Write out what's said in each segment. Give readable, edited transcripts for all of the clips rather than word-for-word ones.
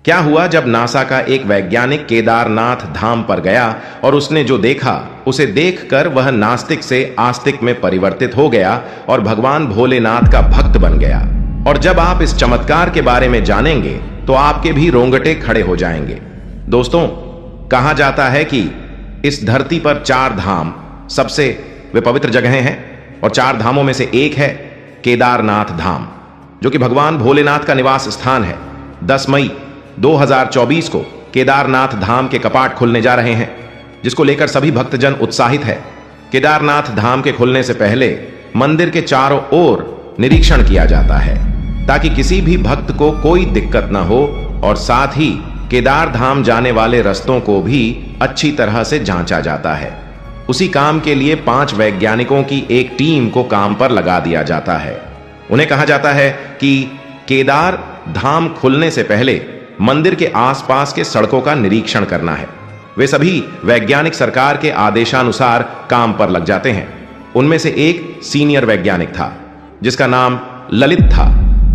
क्या हुआ जब नासा का एक वैज्ञानिक केदारनाथ धाम पर गया और उसने जो देखा उसे देखकर वह नास्तिक से आस्तिक में परिवर्तित हो गया और भगवान भोलेनाथ का भक्त बन गया। और जब आप इस चमत्कार के बारे में जानेंगे तो आपके भी रोंगटे खड़े हो जाएंगे। दोस्तों, कहा जाता है कि इस धरती पर 4 धाम सबसे वे पवित्र जगहें हैं और 4 धामों में से एक है केदारनाथ धाम, जो कि भगवान भोलेनाथ का निवास स्थान है। 10 मई 2024 को केदारनाथ धाम के कपाट खुलने जा रहे हैं, जिसको लेकर सभी भक्तजन उत्साहित है। केदारनाथ धाम के खुलने से पहले मंदिर के चारों ओर निरीक्षण किया जाता है ताकि किसी भी भक्त को कोई दिक्कत न हो, और साथ ही केदार धाम जाने वाले रास्तों को भी अच्छी तरह से जांचा जाता है। उसी काम के लिए 5 वैज्ञानिकों की एक टीम को काम पर लगा दिया जाता है। उन्हें कहा जाता है कि केदार धाम खुलने से पहले मंदिर के आसपास के सड़कों का निरीक्षण करना है। वे सभी वैज्ञानिक सरकार के आदेशानुसार काम पर लग जाते हैं। उनमें से एक सीनियर वैज्ञानिक था जिसका नाम ललित था।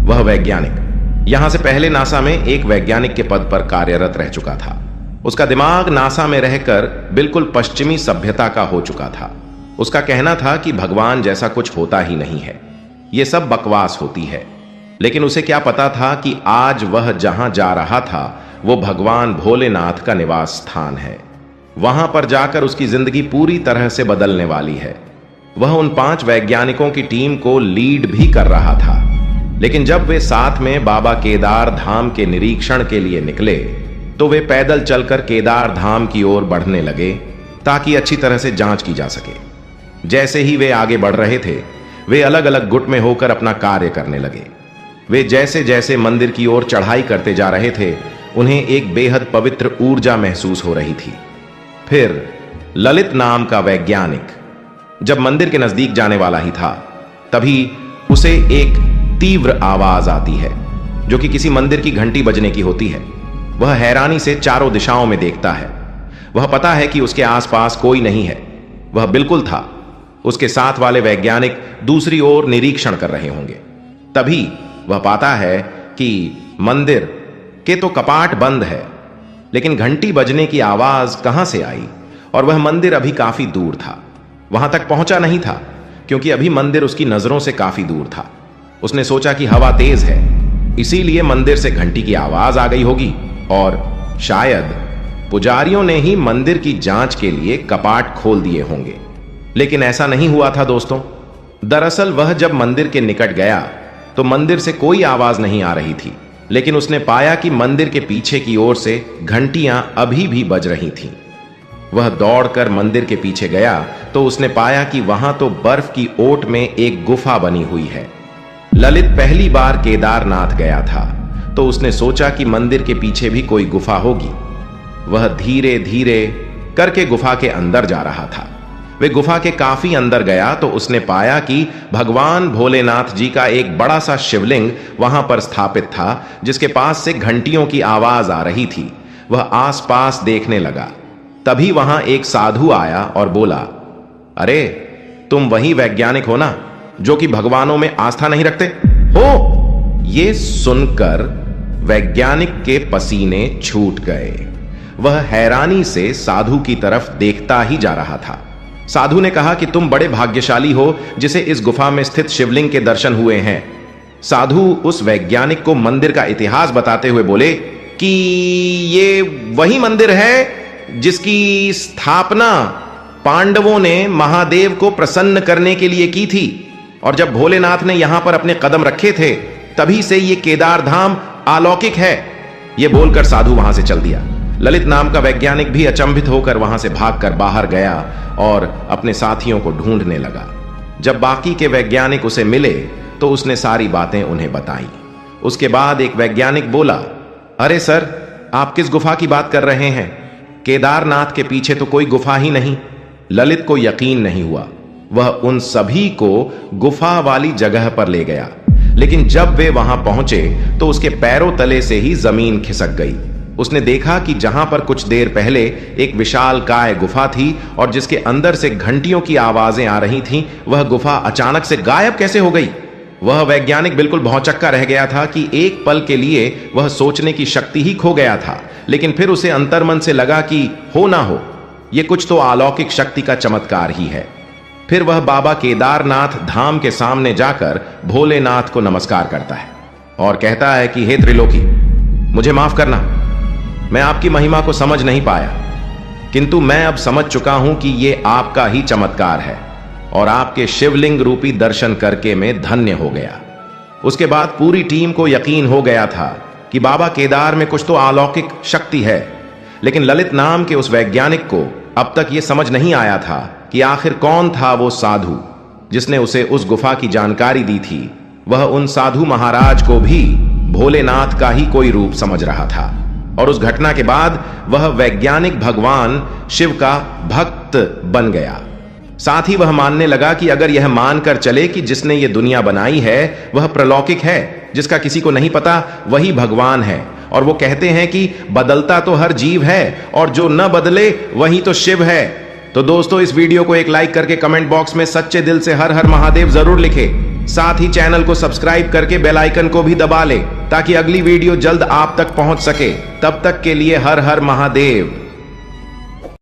वह वैज्ञानिक यहां से पहले नासा में एक वैज्ञानिक के पद पर कार्यरत रह चुका था। उसका दिमाग नासा में रहकर बिल्कुल पश्चिमी सभ्यता का हो चुका था। उसका कहना था कि भगवान जैसा कुछ होता ही नहीं है, यह सब बकवास होती है। लेकिन उसे क्या पता था कि आज वह जहां जा रहा था वो भगवान भोलेनाथ का निवास स्थान है। वहां पर जाकर उसकी जिंदगी पूरी तरह से बदलने वाली है। वह उन 5 वैज्ञानिकों की टीम को लीड भी कर रहा था। लेकिन जब वे साथ में बाबा केदार धाम के निरीक्षण के लिए निकले तो वे पैदल चलकर केदार धाम की ओर बढ़ने लगे ताकि अच्छी तरह से जांच की जा सके। जैसे ही वे आगे बढ़ रहे थे, वे अलग अलग गुट में होकर अपना कार्य करने लगे। वे जैसे जैसे मंदिर की ओर चढ़ाई करते जा रहे थे, उन्हें एक बेहद पवित्र ऊर्जा महसूस हो रही थी। फिर ललित नाम का वैज्ञानिक जब मंदिर के नजदीक जाने वाला ही था, तभी उसे एक तीव्र आवाज आती है जो कि किसी मंदिर की घंटी बजने की होती है। वह हैरानी से चारों दिशाओं में देखता है। वह पता है कि उसके आसपास कोई नहीं है। वह बिल्कुल था। उसके साथ वाले वैज्ञानिक दूसरी ओर निरीक्षण कर रहे होंगे। तभी वह पाता है कि मंदिर के तो कपाट बंद है, लेकिन घंटी बजने की आवाज कहां से आई? और वह मंदिर अभी काफी दूर था। वहां तक पहुंचा नहीं था क्योंकि अभी मंदिर उसकी नजरों से काफी दूर था। उसने सोचा कि हवा तेज है, इसीलिए मंदिर से घंटी की आवाज आ गई होगी और शायद पुजारियों ने ही मंदिर की जांच के लिए कपाट खोल दिए होंगे। लेकिन ऐसा नहीं हुआ था दोस्तों। दरअसल वह जब मंदिर के निकट गया तो मंदिर से कोई आवाज नहीं आ रही थी, लेकिन उसने पाया कि मंदिर के पीछे की ओर से घंटियां अभी भी बज रही थीं। वह दौड़कर मंदिर के पीछे गया तो उसने पाया कि वहां तो बर्फ की ओट में एक गुफा बनी हुई है। ललित पहली बार केदारनाथ गया था तो उसने सोचा कि मंदिर के पीछे भी कोई गुफा होगी। वह धीरे धीरे करके गुफा के अंदर जा रहा था। वे गुफा के काफी अंदर गया तो उसने पाया कि भगवान भोलेनाथ जी का एक बड़ा सा शिवलिंग वहां पर स्थापित था, जिसके पास से घंटियों की आवाज आ रही थी। वह आसपास देखने लगा। तभी वहां एक साधु आया और बोला, अरे तुम वही वैज्ञानिक हो ना जो कि भगवानों में आस्था नहीं रखते हो? ये सुनकर वैज्ञानिक के पसीने छूट गए। वह हैरानी से साधु की तरफ देखता ही जा रहा था। साधु ने कहा कि तुम बड़े भाग्यशाली हो जिसे इस गुफा में स्थित शिवलिंग के दर्शन हुए हैं। साधु उस वैज्ञानिक को मंदिर का इतिहास बताते हुए बोले कि ये वही मंदिर है जिसकी स्थापना पांडवों ने महादेव को प्रसन्न करने के लिए की थी, और जब भोलेनाथ ने यहां पर अपने कदम रखे थे तभी से ये केदार धाम अलौकिक है। यह बोलकर साधु वहां से चल दिया। ललित नाम का वैज्ञानिक भी अचंभित होकर वहां से भागकर बाहर गया और अपने साथियों को ढूंढने लगा। जब बाकी के वैज्ञानिक उसे मिले तो उसने सारी बातें उन्हें बताई। उसके बाद एक वैज्ञानिक बोला, अरे सर, आप किस गुफा की बात कर रहे हैं? केदारनाथ के पीछे तो कोई गुफा ही नहीं। ललित को यकीन नहीं हुआ। वह उन सभी को गुफा वाली जगह पर ले गया, लेकिन जब वे वहां पहुंचे तो उसके पैरों तले से ही जमीन खिसक गई। उसने देखा कि जहां पर कुछ देर पहले एक विशालकाय गुफा थी और जिसके अंदर से घंटियों की आवाजें आ रही थीं, वह गुफा अचानक से गायब कैसे हो गई? वह वैज्ञानिक बिल्कुल भौंचक्का रह गया था कि एक पल के लिए वह सोचने की शक्ति ही खो गया था, लेकिन फिर उसे अंतर्मन से लगा कि हो ना हो, यह कुछ तो अलौकिक शक्ति का चमत्कार ही है। फिर वह बाबा केदारनाथ धाम के सामने जाकर भोलेनाथ को नमस्कार करता है और कहता है कि हे त्रिलोकी, मुझे माफ करना, मैं आपकी महिमा को समझ नहीं पाया, किंतु मैं अब समझ चुका हूं कि यह आपका ही चमत्कार है और आपके शिवलिंग रूपी दर्शन करके मैं धन्य हो गया। उसके बाद पूरी टीम को यकीन हो गया था कि बाबा केदार में कुछ तो अलौकिक शक्ति है, लेकिन ललित नाम के उस वैज्ञानिक को अब तक यह समझ नहीं आया था कि आखिर कौन था वो साधु जिसने उसे उस गुफा की जानकारी दी थी। वह उन साधु महाराज को भी भोलेनाथ का ही कोई रूप समझ रहा था और उस घटना के बाद वह वैज्ञानिक भगवान शिव का भक्त बन गया। साथ ही वह मानने लगा कि अगर यह मानकर चले कि जिसने ये दुनिया बनाई है वह प्रलौकिक है, जिसका किसी को नहीं पता, वही भगवान है। और वो कहते हैं कि बदलता तो हर जीव है और जो न बदले वही तो शिव है। तो दोस्तों, इस वीडियो को एक लाइक करके कमेंट बॉक्स में सच्चे दिल से हर हर महादेव जरूर लिखे। साथ ही चैनल को सब्सक्राइब करके बेल आइकन को भी दबा ले ताकि अगली वीडियो जल्द आप तक पहुंच सके। तब तक के लिए हर हर महादेव।